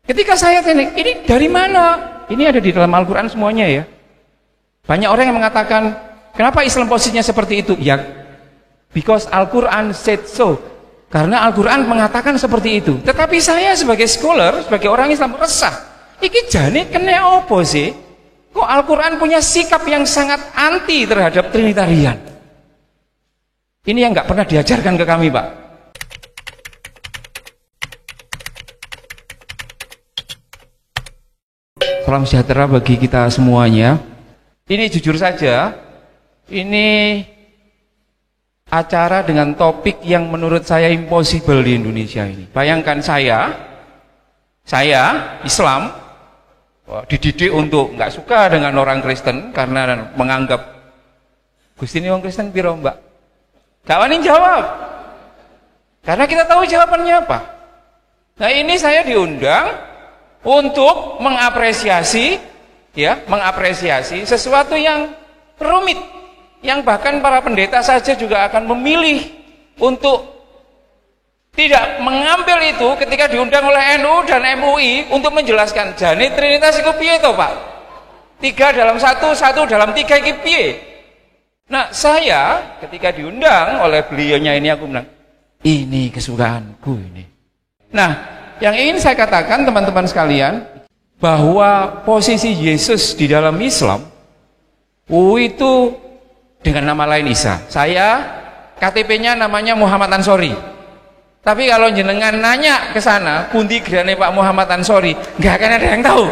Ketika saya tanya, ini dari mana? Ini ada di dalam Al-Quran semuanya ya. Banyak orang yang mengatakan, kenapa Islam posisinya seperti itu? Ya, because Al-Quran said so. Karena Al-Quran mengatakan seperti itu. Tetapi saya sebagai scholar, sebagai orang Islam resah. Iki jane kena opo sih? Kok Al-Quran punya sikap yang sangat anti terhadap Trinitarian? Ini yang nggak pernah diajarkan ke kami, Pak. Salam sejahtera bagi kita semuanya. Ini jujur saja, ini acara dengan topik yang menurut saya impossible di Indonesia ini. Bayangkan saya Islam, dididik untuk nggak suka dengan orang Kristen karena menganggap Gusti ini orang Kristen piro mbak? Gak wani jawab, karena kita tahu jawabannya apa. Nah ini saya diundang untuk mengapresiasi sesuatu yang rumit, yang bahkan para pendeta saja juga akan memilih untuk tidak mengambil itu ketika diundang oleh NU dan MUI untuk menjelaskan jane Trinitas iku piye to Pak? 3 dalam 1, 1 dalam 3 iki piye? Nah saya ketika diundang oleh beliaunya ini aku bilang, ini kesukaanku ini. Nah yang ingin saya katakan teman-teman sekalian, bahwa posisi Yesus di dalam Islam itu dengan nama lain Isa. Saya KTP-nya namanya Muhammad Ansori. Tapi kalau jenengan nanya ke sana, pundi gerane Pak Muhammad Ansori, nggak akan ada yang tahu.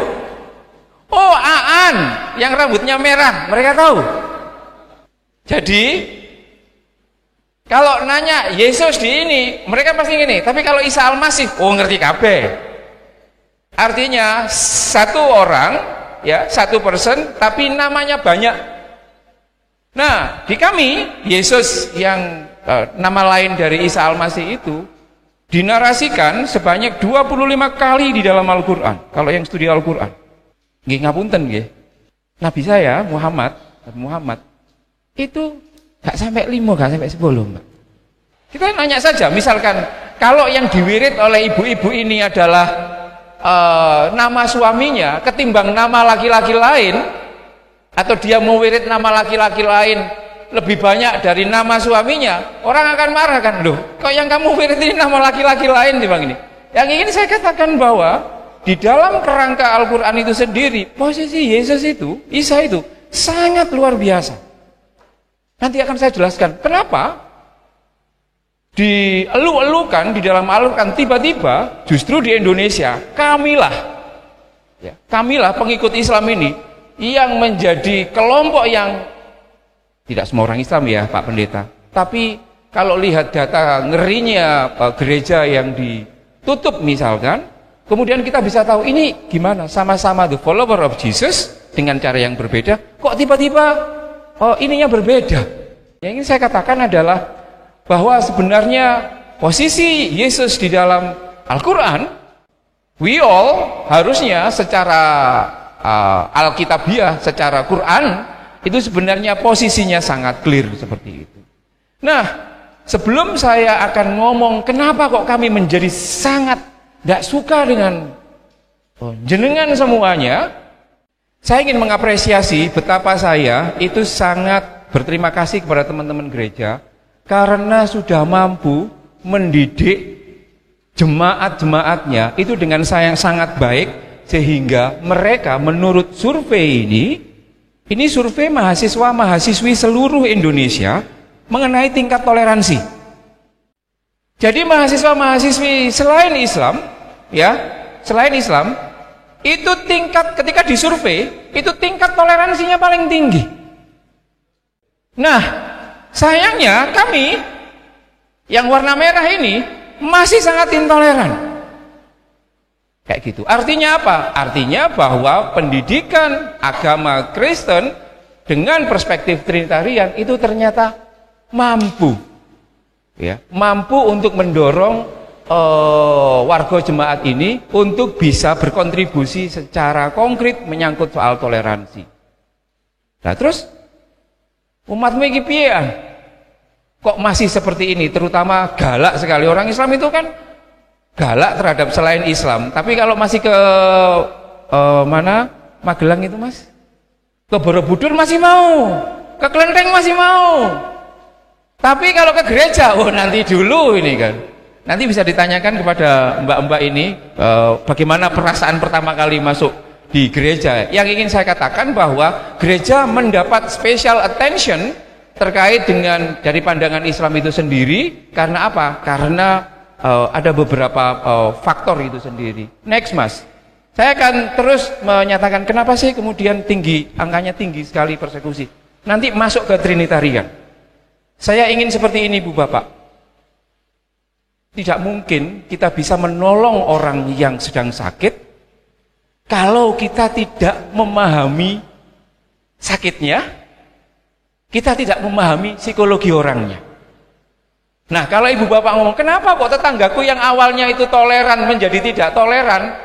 Oh, Aan yang rambutnya merah, mereka tahu. Jadi kalau nanya Yesus di ini, mereka pasti gini. Tapi kalau Isa Al-Masih, oh ngerti kabeh. Artinya satu orang, ya satu person, tapi namanya banyak. Nah, di kami Yesus yang nama lain dari Isa Al-Masih itu dinarasikan sebanyak 25 kali di dalam Al-Quran. Kalau yang studi Al-Quran, nggih ngapunten nggih. Nabi saya Muhammad itu gak sampai 5, gak sampai 10 Mbak. Kita nanya saja, misalkan kalau yang diwirid oleh ibu-ibu ini adalah nama suaminya ketimbang nama laki-laki lain, atau dia mewirid nama laki-laki lain lebih banyak dari nama suaminya, orang akan marah kan, loh kok yang kamu wirid ini nama laki-laki lain Bang ini. Yang ingin saya katakan bahwa di dalam kerangka Al-Quran itu sendiri, posisi Yesus itu, Isa itu sangat luar biasa. Nanti akan saya jelaskan kenapa dielu-elukan di dalam Al-Quran, tiba-tiba justru di Indonesia kamilah pengikut Islam ini yang menjadi kelompok yang tidak semua orang Islam ya Pak Pendeta, tapi kalau lihat data ngerinya gereja yang ditutup misalkan, kemudian kita bisa tahu ini gimana, sama-sama the follower of Jesus dengan cara yang berbeda, kok tiba-tiba ininya berbeda. Yang ingin saya katakan adalah bahwa sebenarnya posisi Yesus di dalam Al-Quran, we all harusnya secara Alkitabiah, secara Quran, itu sebenarnya posisinya sangat clear seperti itu. Nah, sebelum saya akan ngomong kenapa kok kami menjadi sangat tidak suka dengan jenengan semuanya, saya ingin mengapresiasi betapa saya itu sangat berterima kasih kepada teman-teman gereja karena sudah mampu mendidik jemaat-jemaatnya itu dengan sayang sangat baik, sehingga mereka menurut survei ini survei mahasiswa-mahasiswi seluruh Indonesia mengenai tingkat toleransi. Jadi mahasiswa-mahasiswi selain Islam itu tingkat ketika disurvei itu tingkat toleransinya paling tinggi. Nah, sayangnya kami yang warna merah ini masih sangat intoleran. Kayak gitu. Artinya apa? Artinya bahwa pendidikan agama Kristen dengan perspektif Trinitarian itu ternyata mampu untuk mendorong warga jemaat ini untuk bisa berkontribusi secara konkret menyangkut soal toleransi. Nah, terus umatmu iki piye? Kok masih seperti ini, terutama galak sekali. Orang Islam itu kan galak terhadap selain Islam. Tapi kalau masih ke mana Magelang itu Mas, ke Borobudur masih mau, ke Klenteng masih mau. Tapi kalau ke gereja, oh nanti dulu ini kan. Nanti bisa ditanyakan kepada mbak-mbak ini bagaimana perasaan pertama kali masuk di gereja. Yang ingin saya katakan bahwa gereja mendapat special attention terkait dengan dari pandangan Islam itu sendiri. Karena apa? Karena ada beberapa faktor itu sendiri. Next Mas, saya akan terus menyatakan kenapa sih kemudian angkanya tinggi sekali persekusi. Nanti masuk ke Trinitarian. Saya ingin seperti ini Bu Bapak. Tidak mungkin kita bisa menolong orang yang sedang sakit kalau kita tidak memahami sakitnya, kita tidak memahami psikologi orangnya. Nah, kalau Ibu Bapak ngomong, kenapa kok tetanggaku yang awalnya itu toleran menjadi tidak toleran?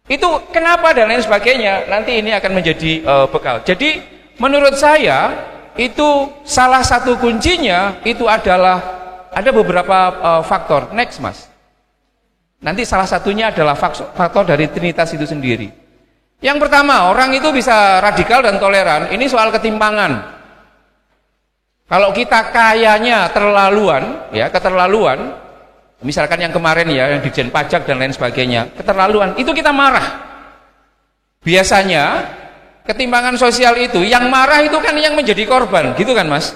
Itu kenapa dan lain sebagainya. Nanti ini akan menjadi bekal. Jadi menurut saya itu salah satu kuncinya itu adalah ada beberapa faktor. Next Mas. Nanti salah satunya adalah faktor dari Trinitas itu sendiri. Yang pertama, orang itu bisa radikal dan toleran. Ini soal ketimpangan. Kalau kita kayanya terlaluan, ya keterlaluan, misalkan yang kemarin ya, yang Dirjen Pajak dan lain sebagainya, keterlaluan, itu kita marah. Biasanya ketimpangan sosial itu, yang marah itu kan yang menjadi korban, gitu kan Mas?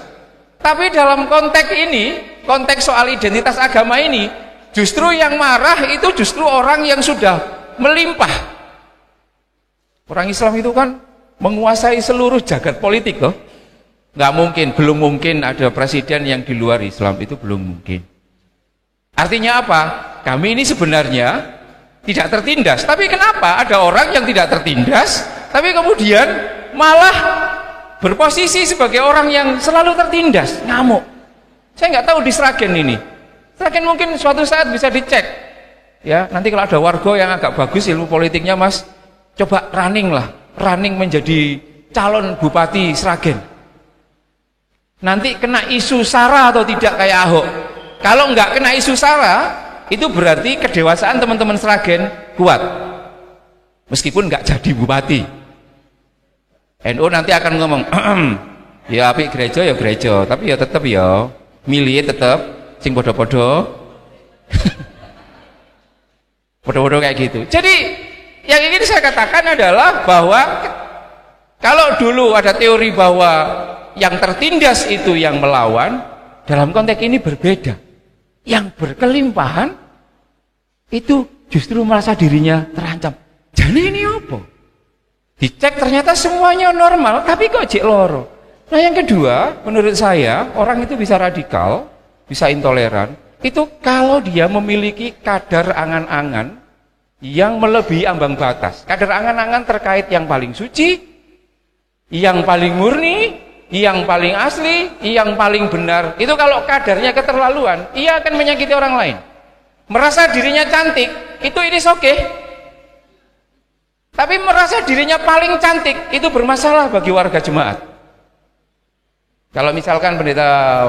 Tapi dalam konteks ini, konteks soal identitas agama ini, justru yang marah itu justru orang yang sudah melimpah. Orang Islam itu kan menguasai seluruh jagat politik loh. Nggak mungkin, belum mungkin ada presiden yang di luar Islam, itu belum mungkin. Artinya apa? Kami ini sebenarnya tidak tertindas. Tapi kenapa ada orang yang tidak tertindas, tapi kemudian malah berposisi sebagai orang yang selalu tertindas, ngamuk. Saya nggak tahu di Sragen ini. Sragen mungkin suatu saat bisa dicek. Ya, nanti kalau ada warga yang agak bagus ilmu politiknya Mas, coba running menjadi calon bupati Sragen. Nanti kena isu SARA atau tidak kayak Ahok. Kalau nggak kena isu SARA, itu berarti kedewasaan teman-teman Sragen kuat. Meskipun nggak jadi bupati. NU nanti akan ngomong, ya apik gereja ya gereja, tapi ya tetap ya milih tetap sing podo-podo. Podo-podo kayak gitu. Jadi yang ingin saya katakan adalah bahwa kalau dulu ada teori bahwa yang tertindas itu yang melawan, dalam konteks ini berbeda. Yang berkelimpahan itu justru merasa dirinya terancam. Jadi ini apa? Dicek ternyata semuanya normal, tapi kok jek loro. Nah yang kedua, menurut saya orang itu bisa radikal, bisa intoleran, itu kalau dia memiliki kadar angan-angan yang melebihi ambang batas. Kadar angan-angan terkait yang paling suci, yang paling murni, yang paling asli, yang paling benar. Itu kalau kadarnya keterlaluan, ia akan menyakiti orang lain. Merasa dirinya cantik, itu oke. Tapi merasa dirinya paling cantik, itu bermasalah bagi warga jemaat. Kalau misalkan pendeta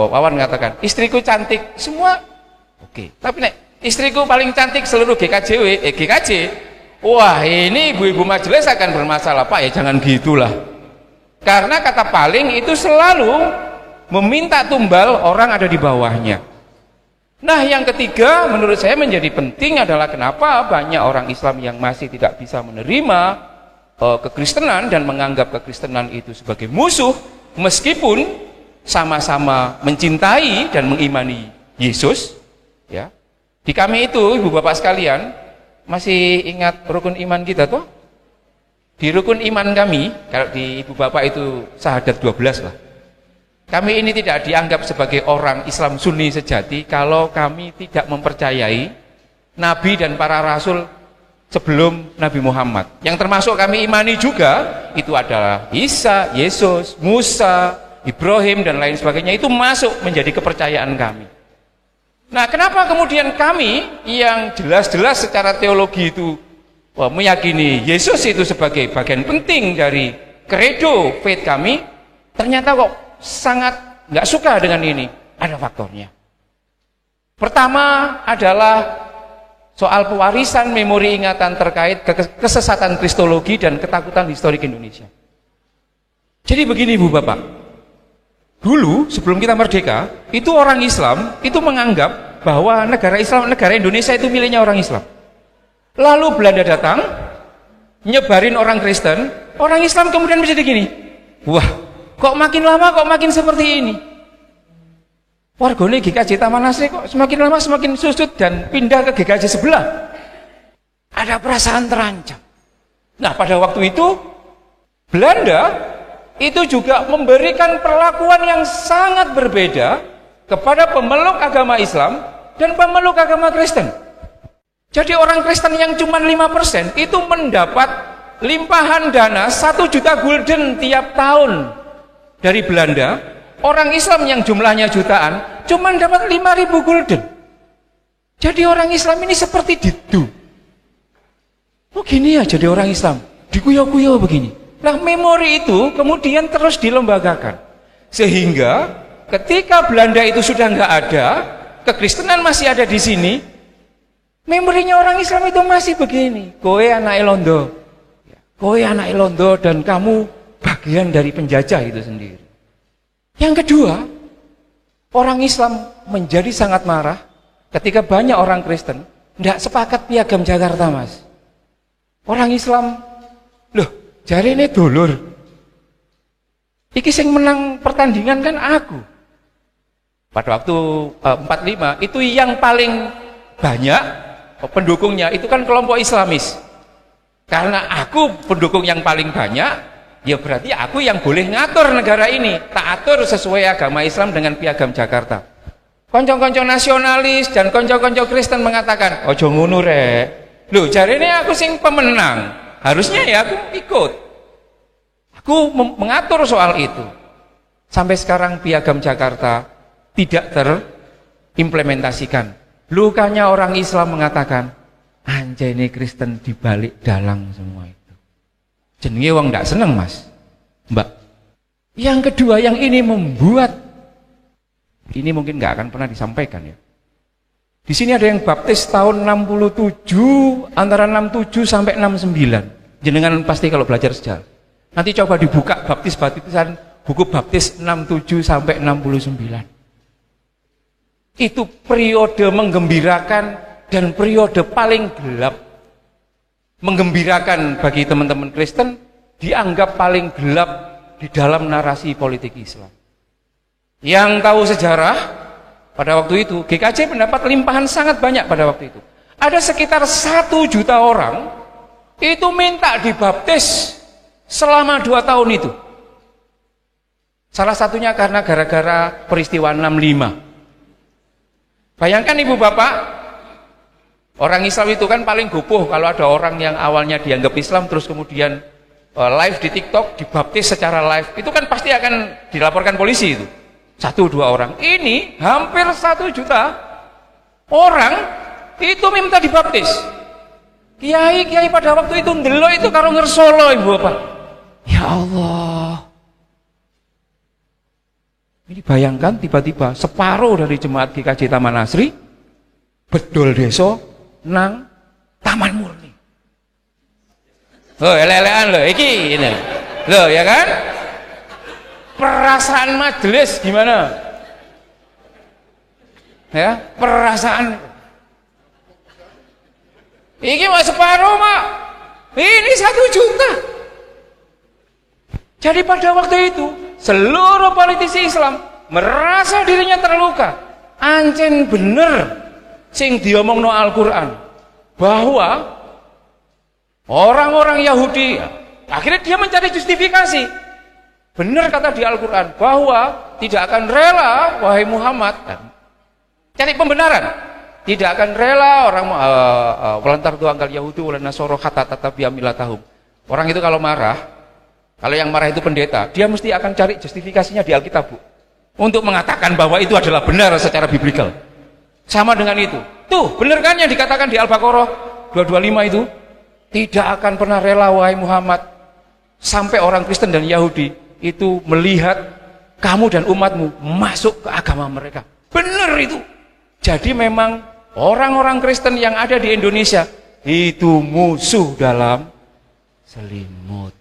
Wawan mengatakan, istriku cantik, semua oke. Tapi nek istriku paling cantik seluruh GKJ, wah ini ibu-ibu majelis akan bermasalah. Pak ya jangan gitulah. Karena kata paling itu selalu meminta tumbal orang ada di bawahnya. Nah yang ketiga menurut saya menjadi penting adalah kenapa banyak orang Islam yang masih tidak bisa menerima kekristenan dan menganggap kekristenan itu sebagai musuh, meskipun sama-sama mencintai dan mengimani Yesus. Ya, di kami itu ibu bapak sekalian masih ingat rukun iman kita tuh? Di rukun iman kami, kalau di ibu bapak itu syahadat 12 lah. Kami ini tidak dianggap sebagai orang Islam Sunni sejati kalau kami tidak mempercayai Nabi dan para Rasul sebelum Nabi Muhammad. Yang termasuk kami imani juga, itu adalah Isa, Yesus, Musa, Ibrahim dan lain sebagainya. Itu masuk menjadi kepercayaan kami. Nah kenapa kemudian kami yang jelas-jelas secara teologi itu meyakini Yesus itu sebagai bagian penting dari kredo faith kami, ternyata kok sangat nggak suka dengan ini? Ada faktornya. Pertama adalah soal pewarisan memori ingatan terkait kesesatan kristologi dan ketakutan historik Indonesia. Jadi begini Ibu Bapak, dulu sebelum kita merdeka, itu orang Islam itu menganggap bahwa negara Islam, negara Indonesia itu miliknya orang Islam. Lalu Belanda datang, nyebarin orang Kristen, orang Islam kemudian menjadi gini, wah kok makin lama kok makin seperti ini. Wargane GKJ Taman Asri kok semakin lama semakin susut dan pindah ke GKJ sebelah. Ada perasaan terancam. Nah pada waktu itu Belanda itu juga memberikan perlakuan yang sangat berbeda kepada pemeluk agama Islam dan pemeluk agama Kristen. Jadi orang Kristen yang cuma 5% itu mendapat limpahan dana 1 juta gulden tiap tahun dari Belanda. Orang Islam yang jumlahnya jutaan cuma dapat 5.000 gulden. Jadi orang Islam ini seperti didu. Oh gini ya jadi orang Islam, dikuyo-kuyo begini. Nah memori itu kemudian terus dilembagakan. Sehingga ketika Belanda itu sudah nggak ada, kekristenan masih ada di sini, memorinya orang Islam itu masih begini. Kowe anak Londo, kowe anak Londo dan kamu bagian dari penjajah itu sendiri. Yang kedua, orang Islam menjadi sangat marah ketika banyak orang Kristen tidak sepakat piagam Jakarta, Mas. Orang Islam, loh, jari ini dulur. Iki sing menang pertandingan kan aku. Pada waktu 45 itu yang paling banyak pendukungnya itu kan kelompok Islamis. Karena aku pendukung yang paling banyak, ya berarti aku yang boleh ngatur negara ini, tak atur sesuai agama Islam dengan piagam Jakarta. Konco-konco nasionalis dan konco-konco Kristen mengatakan, ojo ngono rek. Loh, jarine aku sing pemenang. Harusnya ya aku ikut. Aku mengatur soal itu. Sampai sekarang piagam Jakarta tidak terimplementasikan. Lukanya orang Islam mengatakan, anjay ini Kristen dibalik dalang semua itu. Jenenge wong ndak seneng, Mas. Mbak. Yang kedua yang ini membuat ini mungkin nggak akan pernah disampaikan ya. Di sini ada yang baptis tahun 67, antara 67 sampai 69. Jenengan pasti kalau belajar sejarah. Nanti coba dibuka baptisan buku baptis 67 sampai 69. Itu periode menggembirakan dan periode paling gelap. Menggembirakan bagi teman-teman Kristen, dianggap paling gelap di dalam narasi politik Islam. Yang tahu sejarah, pada waktu itu GKJ mendapat limpahan sangat banyak pada waktu itu. Ada sekitar 1 juta orang itu minta dibaptis selama 2 tahun itu. Salah satunya karena gara-gara peristiwa 65. Bayangkan Ibu Bapak, orang Islam itu kan paling gopoh kalau ada orang yang awalnya dianggap Islam terus kemudian live di TikTok dibaptis secara live, itu kan pasti akan dilaporkan polisi itu. 1-2 orang. Ini hampir 1 juta orang itu minta dibaptis. Kiai-kiai pada waktu itu ndelok itu karo ngersolo Ibu Bapak. Ya Allah. Ini bayangkan tiba-tiba separuh dari jemaat GKJ Taman Asri bedol desa nang Taman Murni. Oh, ele-elean loh, iki ini. Loh, ya kan? Perasaan majelis gimana? Ya, perasaan. Iki mau separuh, Mak. Ini 1 juta. Jadi pada waktu itu seluruh politisi Islam merasa dirinya terluka. Ancen bener sing diomongno Al-Qur'an bahwa orang-orang Yahudi akhirnya dia mencari justifikasi. Benar kata di Al-Qur'an bahwa tidak akan rela wahai Muhammad, cari pembenaran. Tidak akan rela orang walantar tu angkal Yahudi wala Nasoro hatta tatabiya millatahum. Orang itu kalau marah, kalau yang marah itu pendeta, dia mesti akan cari justifikasinya di Alkitab, Bu, untuk mengatakan bahwa itu adalah benar secara biblikal. Sama dengan itu. Tuh, benar kan yang dikatakan di Al-Baqarah 225 itu? Tidak akan pernah rela wahai Muhammad sampai orang Kristen dan Yahudi itu melihat kamu dan umatmu masuk ke agama mereka. Benar itu. Jadi memang orang-orang Kristen yang ada di Indonesia itu musuh dalam selimut.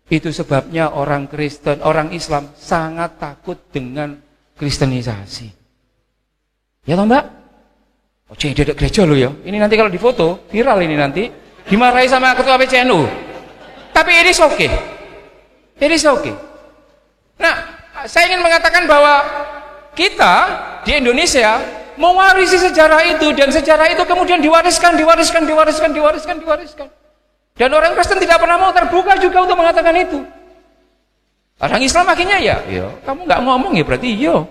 Itu sebabnya orang Kristen, orang Islam sangat takut dengan kristenisasi. Ya toh Mbak? Oh, jadi ada gereja loh ya. Ini nanti kalau difoto, viral ini nanti. Dimarahi sama ketua PCNU. Tapi ini oke. Okay. Ini oke. Okay. Nah, saya ingin mengatakan bahwa kita di Indonesia mewarisi sejarah itu, dan sejarah itu kemudian diwariskan. Dan orang Kristen tidak pernah mau terbuka juga untuk mengatakan itu. Orang Islam akhirnya ya, kamu nggak ngomong ya berarti iya.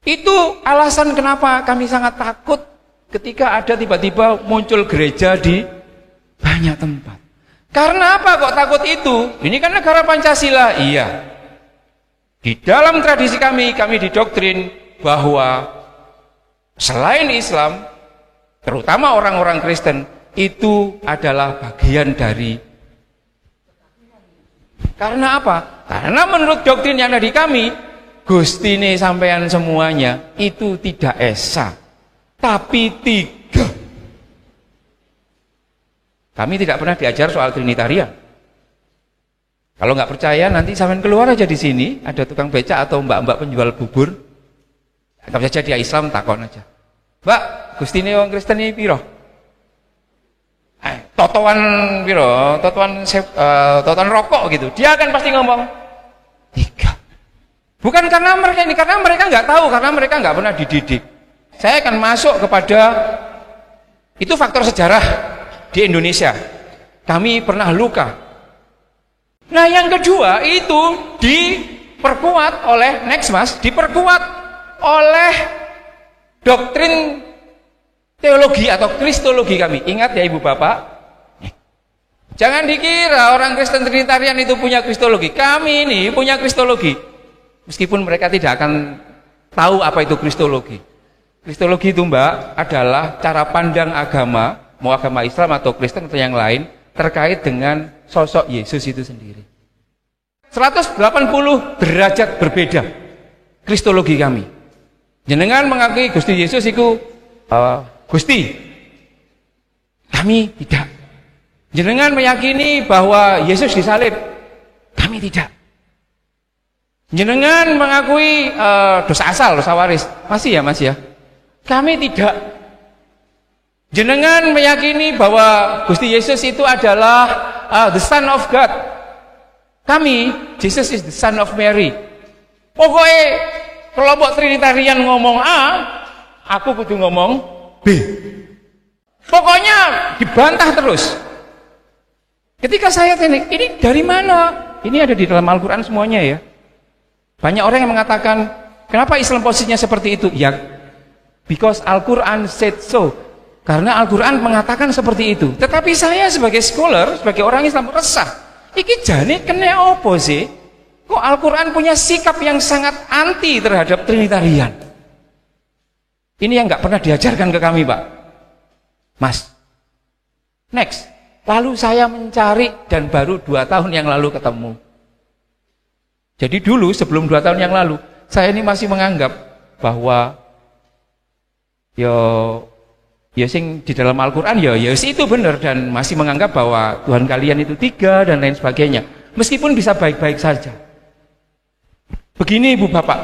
Itu alasan kenapa kami sangat takut ketika ada tiba-tiba muncul gereja di banyak tempat. Karena apa kok takut itu? Ini kan negara Pancasila. Iya. Di dalam tradisi kami didoktrin bahwa selain Islam, terutama orang-orang Kristen, itu adalah bagian dari. Karena apa? Karena menurut doktrin yang ada di kami, Gustine sampean semuanya itu tidak esa, tapi 3. Kami tidak pernah diajar soal Trinitarian. Kalau nggak percaya nanti sampean keluar aja di sini, ada tukang becak atau mbak-mbak penjual bubur. Anggap saja dia Islam, takon aja. Mbak, Gustine wong Kristen iki piro? Totoan piro? Totoan rokok gitu. Dia akan pasti ngomong 3. Bukan karena mereka nggak tahu, karena mereka nggak pernah dididik. Saya akan masuk kepada itu faktor sejarah di Indonesia. Kami pernah luka. Nah, yang kedua itu diperkuat oleh Nexmas, diperkuat oleh doktrin teologi atau kristologi kami. Ingat ya Ibu Bapak, jangan dikira orang Kristen Trinitarian itu punya kristologi. Kami ini punya kristologi. Meskipun mereka tidak akan tahu apa itu kristologi. Kristologi itu Mbak adalah cara pandang agama, mau agama Islam atau Kristen atau yang lain, terkait dengan sosok Yesus itu sendiri. 180 derajat berbeda kristologi kami. Jenengan mengakui Gusti Yesus itu Gusti. Kami tidak. Jenengan meyakini bahwa Yesus disalib. Kami tidak. Jenengan mengakui dosa asal, dosa waris. Masih ya? Kami tidak. Jenengan meyakini bahwa Gusti Yesus itu adalah the Son of God. Kami, Jesus is the Son of Mary. Pokoknya kelompok Trinitarian ngomong A, aku kudu ngomong B. Pokoknya dibantah terus. Ketika saya tanya, ini dari mana? Ini ada di dalam Al-Quran semuanya ya. Banyak orang yang mengatakan, kenapa Islam posisinya seperti itu? Ya, because Al-Quran said so. Karena Al-Quran mengatakan seperti itu. Tetapi saya sebagai scholar, sebagai orang Islam resah. Iki jane kena opo sih? Kok Al-Quran punya sikap yang sangat anti terhadap Trinitarian? Ini yang nggak pernah diajarkan ke kami, Pak. Mas. Next. Lalu saya mencari dan baru 2 tahun yang lalu ketemu. Jadi dulu sebelum 2 tahun yang lalu, saya ini masih menganggap bahwa ya sing di dalam Al-Quran ya itu benar, dan masih menganggap bahwa Tuhan kalian itu 3 dan lain sebagainya. Meskipun bisa baik-baik saja. Begini Ibu Bapak,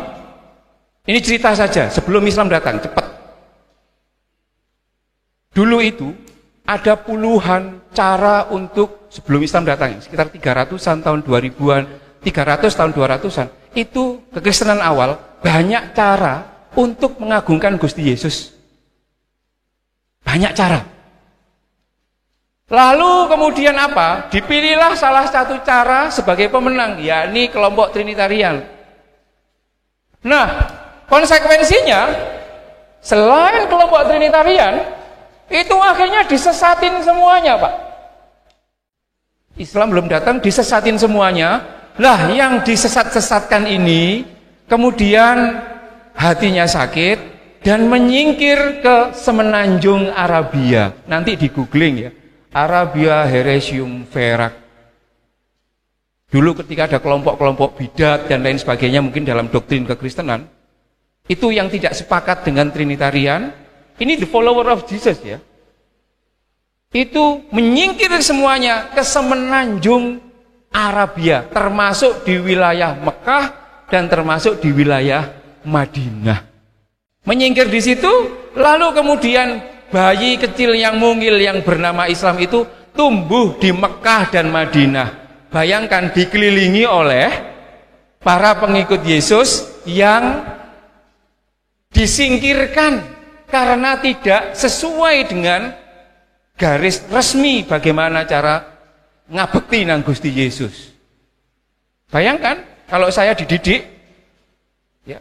ini cerita saja sebelum Islam datang, cepat. Dulu itu ada puluhan cara untuk sebelum Islam datang, sekitar 300-an tahun 2000-an, 300 tahun 200-an, itu kekristenan awal banyak cara untuk mengagungkan Gusti Yesus. Banyak cara. Lalu kemudian apa? Dipilihlah salah satu cara sebagai pemenang, yakni kelompok Trinitarian. Nah, konsekuensinya selain kelompok Trinitarian, itu akhirnya disesatin semuanya, Pak. Islam belum datang, disesatin semuanya. Lah, yang disesat-sesatkan ini kemudian hatinya sakit dan menyingkir ke semenanjung Arabia. Nanti di googling ya, Arabia Heresium Verak. Dulu ketika ada kelompok-kelompok bidat dan lain sebagainya mungkin dalam doktrin kekristenan, Itu yang tidak sepakat dengan Trinitarian. Ini the follower of Jesus ya. Itu menyingkir semuanya ke semenanjung Arabia, termasuk di wilayah Mekah dan termasuk di wilayah Madinah. Menyingkir di situ, lalu kemudian bayi kecil yang mungil yang bernama Islam itu tumbuh di Mekah dan Madinah. Bayangkan dikelilingi oleh para pengikut Yesus yang disingkirkan karena tidak sesuai dengan garis resmi bagaimana cara ngabekti nang Gusti Yesus. Bayangkan kalau saya dididik, ya,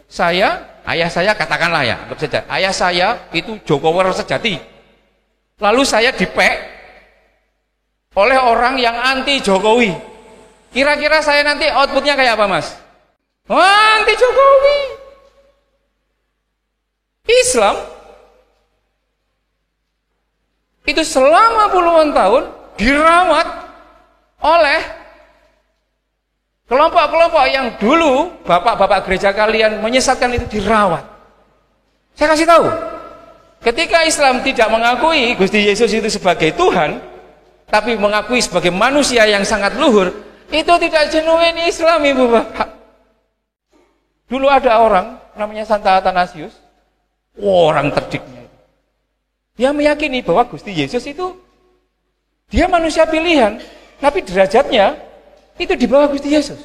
ayah saya katakanlah ya, anggap saja, ayah saya itu Jokower sejati. Lalu saya dipek oleh orang yang anti Jokowi. Kira-kira saya nanti outputnya kayak apa, Mas? Anti Jokowi. Islam itu selama puluhan tahun dirawat oleh kelompok-kelompok yang dulu bapak-bapak gereja kalian menyesatkan, itu dirawat. Saya kasih tahu, ketika Islam tidak mengakui Gusti Yesus itu sebagai Tuhan, tapi mengakui sebagai manusia yang sangat luhur, itu tidak genuine Islam, Ibu Bapak. Dulu ada orang namanya Santa Athanasius, orang terdiknya itu. Dia meyakini bahwa Gusti Yesus itu dia manusia pilihan, tapi derajatnya itu di bawah Gusti Yesus.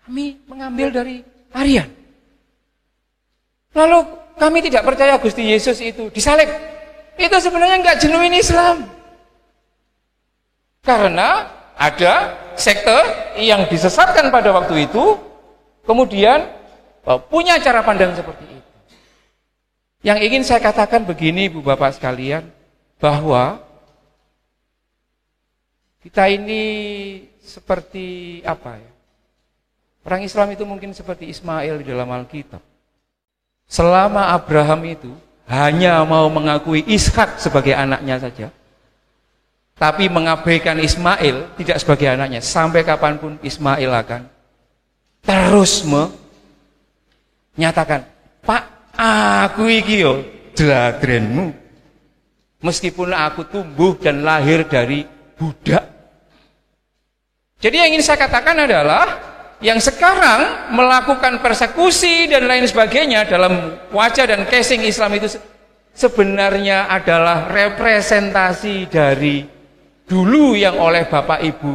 Kami mengambil dari Arian. Lalu kami tidak percaya Gusti Yesus itu disalib. Itu sebenarnya enggak genuine Islam. Karena ada sekte yang disesatkan pada waktu itu, kemudian punya cara pandang seperti itu. Yang ingin saya katakan begini, Ibu Bapak sekalian, bahwa kita ini seperti apa ya? Orang Islam itu mungkin seperti Ismail di dalam Alkitab. Selama Abraham itu hanya mau mengakui Ishak sebagai anaknya saja, tapi mengabaikan Ismail tidak sebagai anaknya, sampai kapanpun Ismail akan terus menyatakan, Pak, aku iki yo jladrenmu. Meskipun aku tumbuh dan lahir dari budak. Jadi yang ingin saya katakan adalah, yang sekarang melakukan persekusi dan lain sebagainya dalam wajah dan casing Islam itu sebenarnya adalah representasi dari dulu yang oleh Bapak Ibu,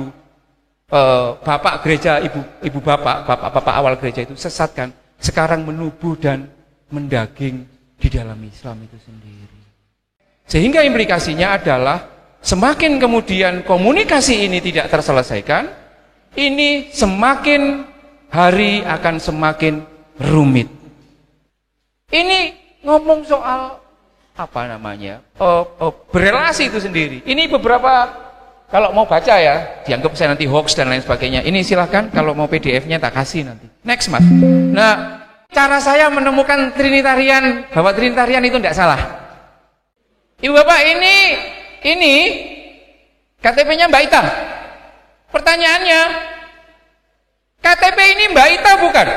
Bapak gereja, Ibu Bapak awal gereja itu sesatkan, sekarang menubuh dan mendaging di dalam Islam itu sendiri. Sehingga implikasinya adalah semakin kemudian komunikasi ini tidak terselesaikan, ini semakin hari akan semakin rumit. Ini ngomong soal apa namanya, berelasi itu sendiri. Ini beberapa, kalau mau baca ya, dianggap saya nanti hoax dan lain sebagainya. Ini silahkan, kalau mau PDF-nya tak kasih nanti. Next, Mas. Nah, cara saya menemukan Trinitarian, bahwa Trinitarian itu tidak salah. Ibu Bapak, ini KTP-nya Mbak Ita. Pertanyaannya, KTP ini Mbak Ita bukan?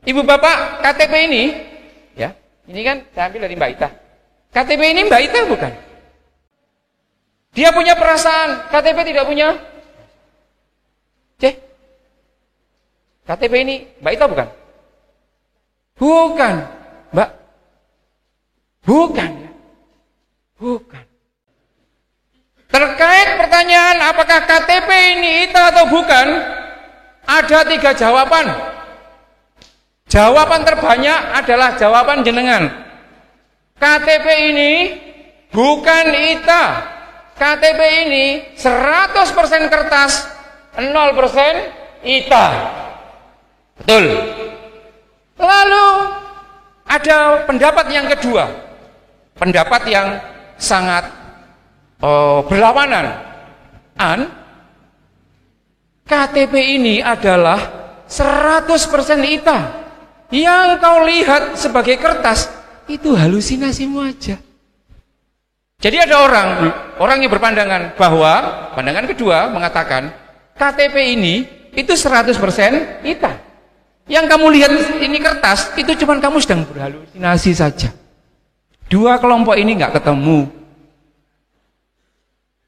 Ibu Bapak, KTP ini, ya, ini kan saya ambil dari Mbak Ita. KTP ini Mbak Ita bukan? Dia punya perasaan, KTP tidak punya? KTP ini Mbak Ita bukan? Bukan, Mbak. Bukan. Bukan. Terkait pertanyaan apakah KTP ini Ita atau bukan, ada 3 jawaban. Jawaban terbanyak adalah jawaban jenengan. KTP ini bukan Ita. KTP ini 100% kertas, 0% Ita. Betul. Lalu ada pendapat yang kedua. Pendapat yang sangat berlawanan. KTP ini adalah 100% Ita. Yang kau lihat sebagai kertas itu halusinasimu aja. Jadi ada orang yang berpandangan bahwa pandangan kedua mengatakan KTP ini itu 100% Ita. Yang kamu lihat ini kertas, itu cuma kamu sedang berhalusinasi saja. Dua kelompok ini nggak ketemu.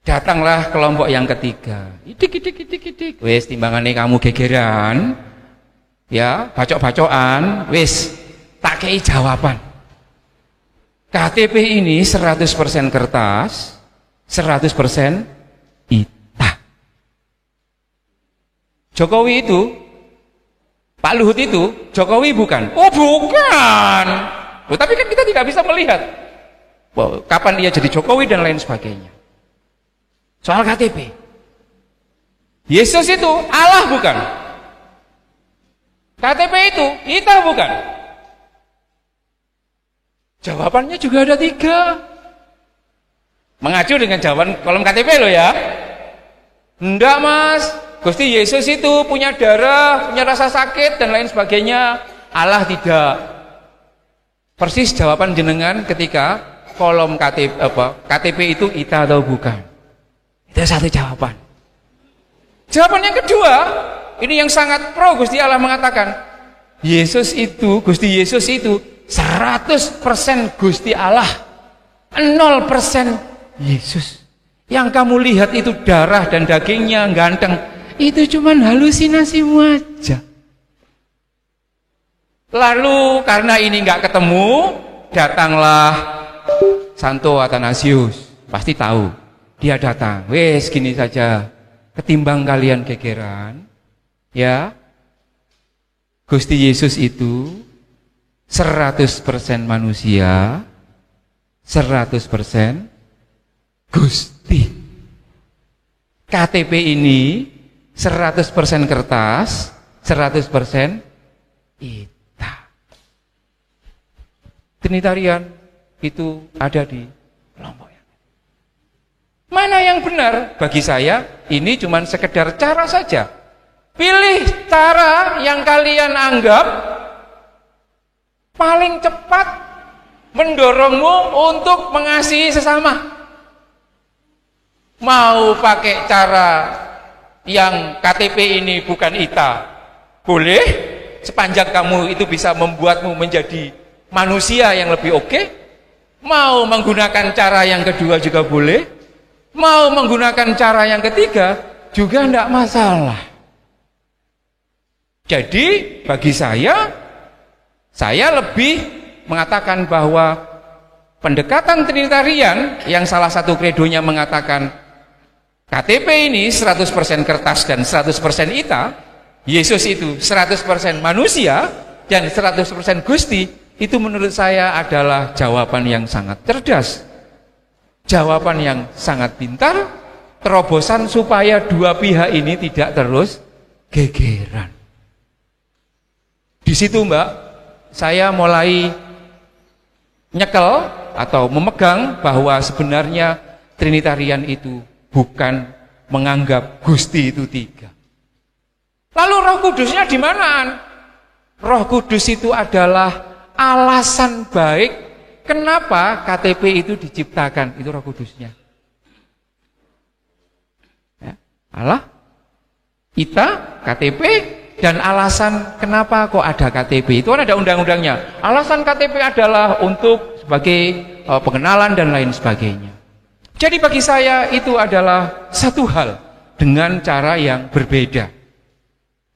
Datanglah kelompok yang ketiga. Idik. Wes timbangannya kamu gegeran, ya, bacok-bacokan, wes tak kei jawaban. KTP ini 100% kertas, 100% ita. Jokowi itu, Pak Luhut itu, Jokowi bukan? Oh bukan. Oh, tapi kan kita tidak bisa melihat kapan dia jadi Jokowi dan lain sebagainya. Soal KTP, Yesus itu Allah bukan? KTP itu kita bukan? Jawabannya juga ada 3. Mengacu dengan jawaban kolom KTP loh ya. Enggak mas, Gusti Yesus itu punya darah, punya rasa sakit dan lain sebagainya. Allah tidak. Persis jawaban jenengan ketika kolom KTP itu ita atau bukan. Itu satu jawaban. Jawaban yang kedua, ini yang sangat pro Gusti Allah mengatakan, Gusti Yesus itu 100% Gusti Allah, 0% Yesus. Yang kamu lihat itu darah dan dagingnya ganteng, itu cuman halusinasimu aja. Lalu karena ini nggak ketemu, datanglah Santo Athanasius. Pasti tahu. Dia datang, wes gini saja, ketimbang kalian gegeran, ya, Gusti Yesus itu 100% manusia, 100% Gusti. KTP ini 100% kertas, 100% ita. Trinitarian itu ada di kelompok. Mana yang benar? Bagi saya ini cuma sekedar cara saja. Pilih cara yang kalian anggap paling cepat mendorongmu untuk mengasihi sesama. Mau pakai cara yang KTP ini bukan ita, boleh, sepanjang kamu itu bisa membuatmu menjadi manusia yang lebih oke. Mau menggunakan cara yang kedua juga boleh. Mau menggunakan cara yang ketiga juga tidak masalah. Jadi bagi saya lebih mengatakan bahwa pendekatan Trinitarian yang salah satu kredonya mengatakan KTP ini 100% kertas dan 100% ita, Yesus itu 100% manusia dan 100% Gusti, itu menurut saya adalah jawaban yang sangat cerdas. Jawaban yang sangat pintar, terobosan supaya dua pihak ini tidak terus gegeran. Di situ Mbak, saya mulai nyekel atau memegang bahwa sebenarnya Trinitarian itu bukan menganggap Gusti itu 3. Lalu Roh Kudusnya di mana? Roh Kudus itu adalah alasan baik kenapa KTP itu diciptakan, itu Roh Kudusnya. Ya, Allah, ita, KTP, dan alasan kenapa kok ada KTP. Itu kan ada undang-undangnya. Alasan KTP adalah untuk sebagai pengenalan dan lain sebagainya. Jadi bagi saya itu adalah satu hal dengan cara yang berbeda.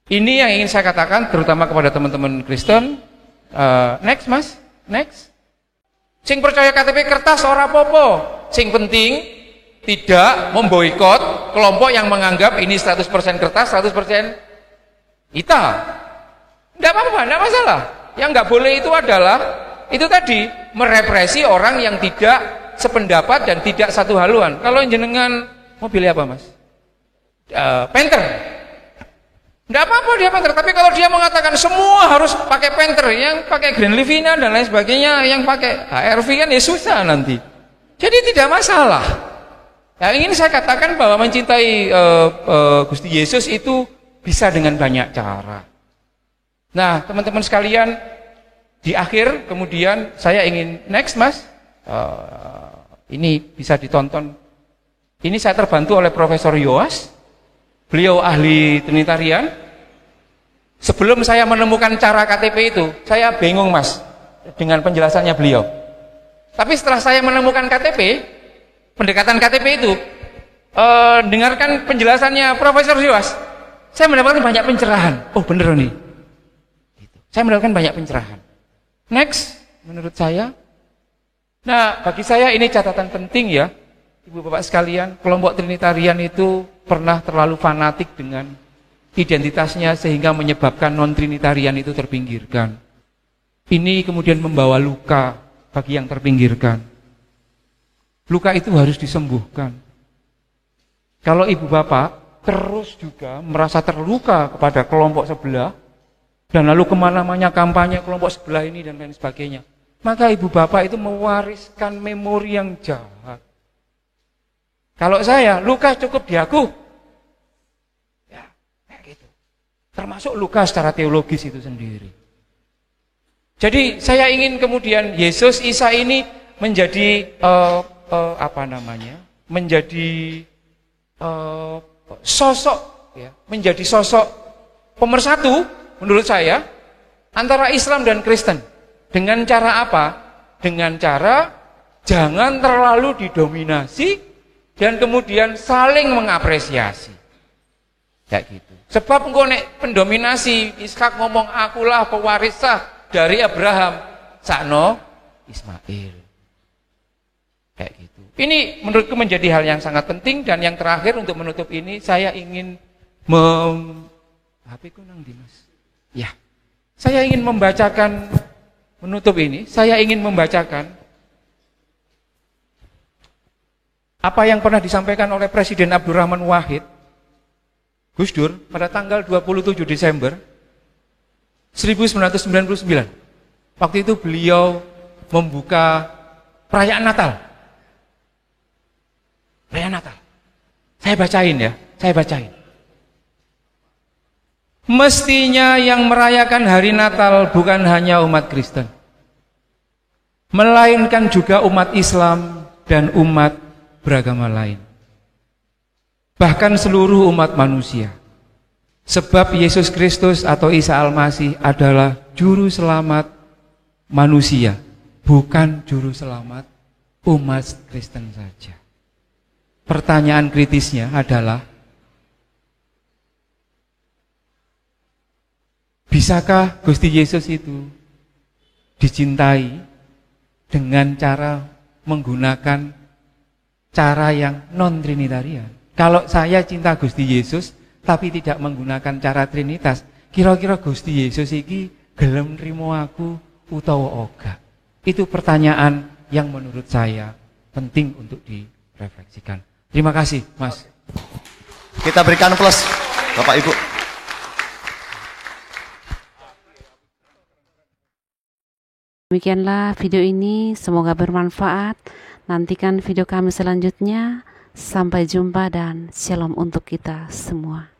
Ini yang ingin saya katakan terutama kepada teman-teman Kristen. Next mas, next. Sing percaya KTP kertas ora apa-apa. Sing penting tidak memboikot kelompok yang menganggap ini 100% kertas, 100% ita. Tidak apa-apa, tidak masalah. Yang nggak boleh itu adalah itu tadi merepresi orang yang tidak sependapat dan tidak satu haluan. Kalau jenengan mau pilih apa mas? Panther. Tidak apa-apa dia panther, tapi kalau dia mengatakan semua harus pakai panther, yang pakai Grand Livina dan lain sebagainya, yang pakai HRV kan ya susah nanti. Jadi tidak masalah. Yang ingin saya katakan bahwa mencintai Gusti Yesus itu bisa dengan banyak cara. Nah teman-teman sekalian, di akhir kemudian saya ingin next mas, ini bisa ditonton. Ini saya terbantu oleh Profesor Yoas. Beliau ahli Trinitarian. Sebelum saya menemukan cara KTP itu, saya bingung Mas dengan penjelasannya beliau. Tapi setelah saya menemukan KTP, pendekatan KTP itu, dengarkan penjelasannya Profesor Yowas, saya mendapatkan banyak pencerahan. Oh bener nih. Saya mendapatkan banyak pencerahan. Next, menurut saya, nah bagi saya ini catatan penting ya, Ibu Bapak sekalian, kelompok Trinitarian itu pernah terlalu fanatik dengan identitasnya sehingga menyebabkan non-Trinitarian itu terpinggirkan. Ini kemudian membawa luka bagi yang terpinggirkan. Luka itu harus disembuhkan. Kalau Ibu Bapak terus juga merasa terluka kepada kelompok sebelah, dan lalu kemana-mana kampanye kelompok sebelah ini dan lain sebagainya, maka Ibu Bapak itu mewariskan memori yang jahat. Kalau saya, luka cukup di aku. Ya, kayak gitu. Termasuk luka secara teologis itu sendiri. Jadi saya ingin kemudian Yesus Isa ini menjadi menjadi sosok, ya, menjadi sosok pemersatu menurut saya antara Islam dan Kristen. Dengan cara apa? Dengan cara jangan terlalu didominasi dan kemudian saling mengapresiasi. Kayak gitu. Sebab engko nek pendominasi, Ishak ngomong akulah pewarisah dari Abraham, sakno Ismail. Kayak gitu. Ini menurutku menjadi hal yang sangat penting. Dan yang terakhir untuk menutup ini, saya ingin HP-ku nang ndi Mas? Ya. Saya ingin membacakan, menutup ini, saya ingin membacakan apa yang pernah disampaikan oleh Presiden Abdurrahman Wahid, Gus Dur, pada tanggal 27 Desember 1999. Waktu itu beliau membuka perayaan Natal. Perayaan Natal. Saya bacain ya, saya bacain. Mestinya yang merayakan hari Natal bukan hanya umat Kristen, melainkan juga umat Islam dan umat beragama lain. Bahkan seluruh umat manusia. Sebab Yesus Kristus atau Isa Al-Masih adalah juru selamat manusia, bukan juru selamat umat Kristen saja. Pertanyaan kritisnya adalah, bisakah Gusti Yesus itu dicintai dengan cara menggunakan cara yang non-Trinitarian? Kalau saya cinta Gusti Yesus tapi tidak menggunakan cara Trinitas, kira-kira Gusti Yesus iki gelem nrimo aku utawa ora? Itu pertanyaan yang menurut saya penting untuk direfleksikan. Terima kasih, Mas. Kita berikan plus, Bapak Ibu. Demikianlah video ini, semoga bermanfaat. Nantikan video kami selanjutnya. Sampai jumpa dan shalom untuk kita semua.